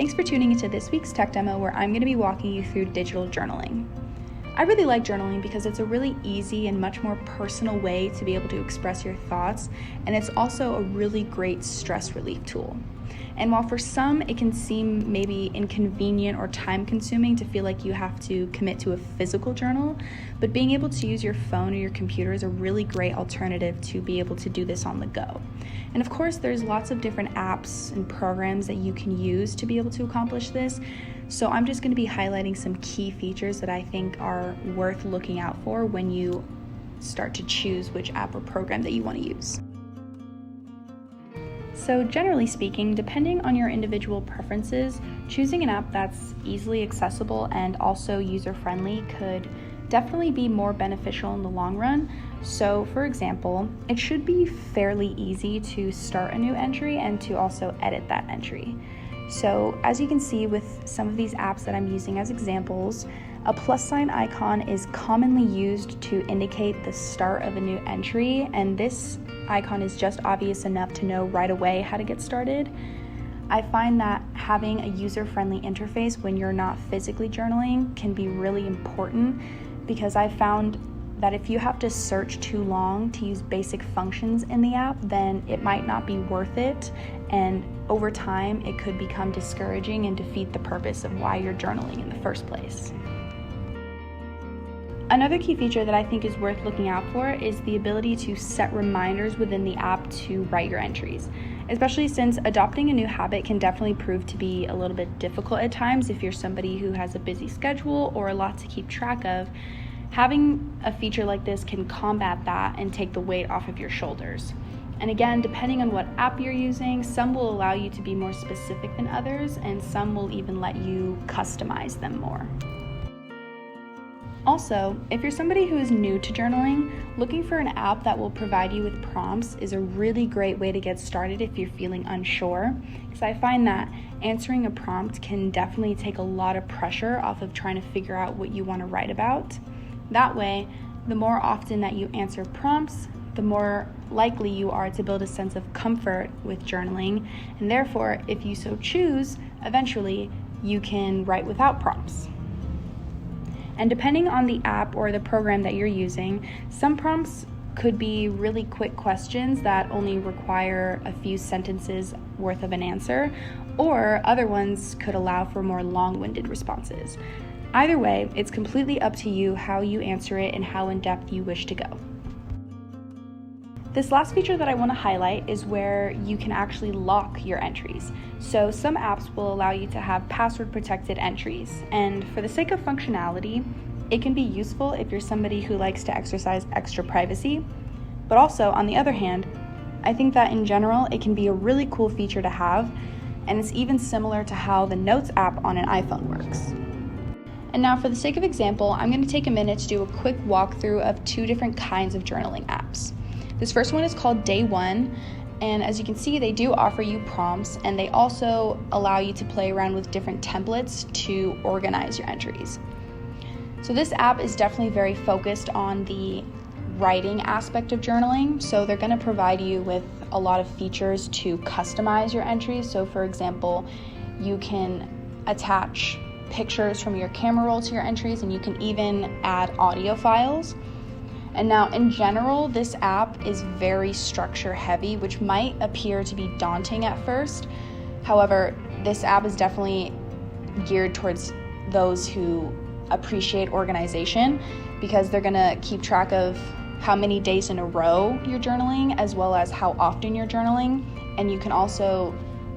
Thanks for tuning into this week's tech demo where I'm going to be walking you through digital journaling. I really like journaling because it's a really easy and much more personal way to be able to express your thoughts, and it's also a really great stress relief tool. And while for some it can seem maybe inconvenient or time-consuming to feel like you have to commit to a physical journal, but being able to use your phone or your computer is a really great alternative to be able to do this on the go. And of course, there's lots of different apps and programs that you can use to be able to accomplish this. So I'm just going to be highlighting some key features that I think are worth looking out for when you start to choose which app or program that you want to use. So generally speaking, depending on your individual preferences, choosing an app that's easily accessible and also user-friendly could definitely be more beneficial in the long run. So for example, it should be fairly easy to start a new entry and to also edit that entry. So as you can see with some of these apps that I'm using as examples, a plus sign icon is commonly used to indicate the start of a new entry, and this icon is just obvious enough to know right away how to get started. I find that having a user-friendly interface when you're not physically journaling can be really important, because I found that if you have to search too long to use basic functions in the app, then it might not be worth it, and over time it could become discouraging and defeat the purpose of why you're journaling in the first place. Another key feature that I think is worth looking out for is the ability to set reminders within the app to write your entries, especially since adopting a new habit can definitely prove to be a little bit difficult at times if you're somebody who has a busy schedule or a lot to keep track of. Having a feature like this can combat that and take the weight off of your shoulders. And again, depending on what app you're using, some will allow you to be more specific than others, and some will even let you customize them more. Also, if you're somebody who is new to journaling, looking for an app that will provide you with prompts is a really great way to get started if you're feeling unsure, because I find that answering a prompt can definitely take a lot of pressure off of trying to figure out what you want to write about. That way, the more often that you answer prompts, the more likely you are to build a sense of comfort with journaling, and therefore, if you so choose, eventually you can write without prompts. And depending on the app or the program that you're using, some prompts could be really quick questions that only require a few sentences worth of an answer, or other ones could allow for more long-winded responses. Either way, it's completely up to you how you answer it and how in-depth you wish to go. This last feature that I want to highlight is where you can actually lock your entries. So some apps will allow you to have password-protected entries, and for the sake of functionality, it can be useful if you're somebody who likes to exercise extra privacy. But also, on the other hand, I think that in general, it can be a really cool feature to have, and it's even similar to how the Notes app on an iPhone works. And now for the sake of example, I'm going to take a minute to do a quick walkthrough of two different kinds of journaling apps. This first one is called DayOne, and as you can see, they do offer you prompts, and they also allow you to play around with different templates to organize your entries. So this app is definitely very focused on the writing aspect of journaling, so they're going to provide you with a lot of features to customize your entries. So for example, you can attach pictures from your camera roll to your entries, and you can even add audio files. And now in general, this app is very structure heavy, which might appear to be daunting at first. However, this app is definitely geared towards those who appreciate organization, because they're gonna keep track of how many days in a row you're journaling, as well as how often you're journaling. And you can also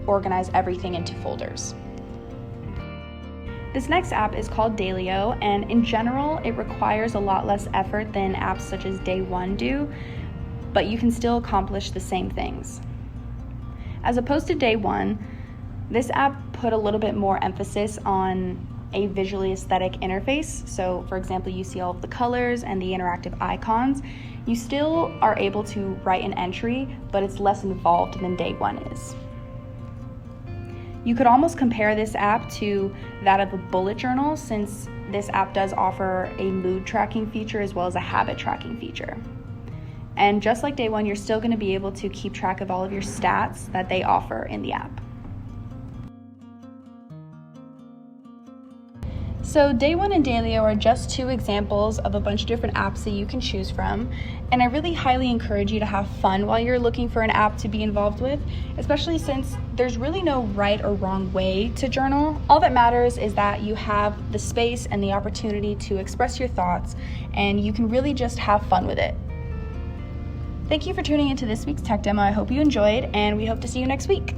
organize everything into folders. This next app is called Delio, and in general, it requires a lot less effort than apps such as DayOne do, but you can still accomplish the same things. As opposed to DayOne, this app put a little bit more emphasis on a visually aesthetic interface. So for example, you see all of the colors and the interactive icons. You still are able to write an entry, but it's less involved than DayOne is. You could almost compare this app to that of a bullet journal, since this app does offer a mood tracking feature as well as a habit tracking feature. And just like DayOne, you're still going to be able to keep track of all of your stats that they offer in the app. So DayOne and Delio are just two examples of a bunch of different apps that you can choose from, and I really highly encourage you to have fun while you're looking for an app to be involved with, especially since there's really no right or wrong way to journal. All that matters is that you have the space and the opportunity to express your thoughts, and you can really just have fun with it. Thank you for tuning into this week's tech demo. I hope you enjoyed, and we hope to see you next week.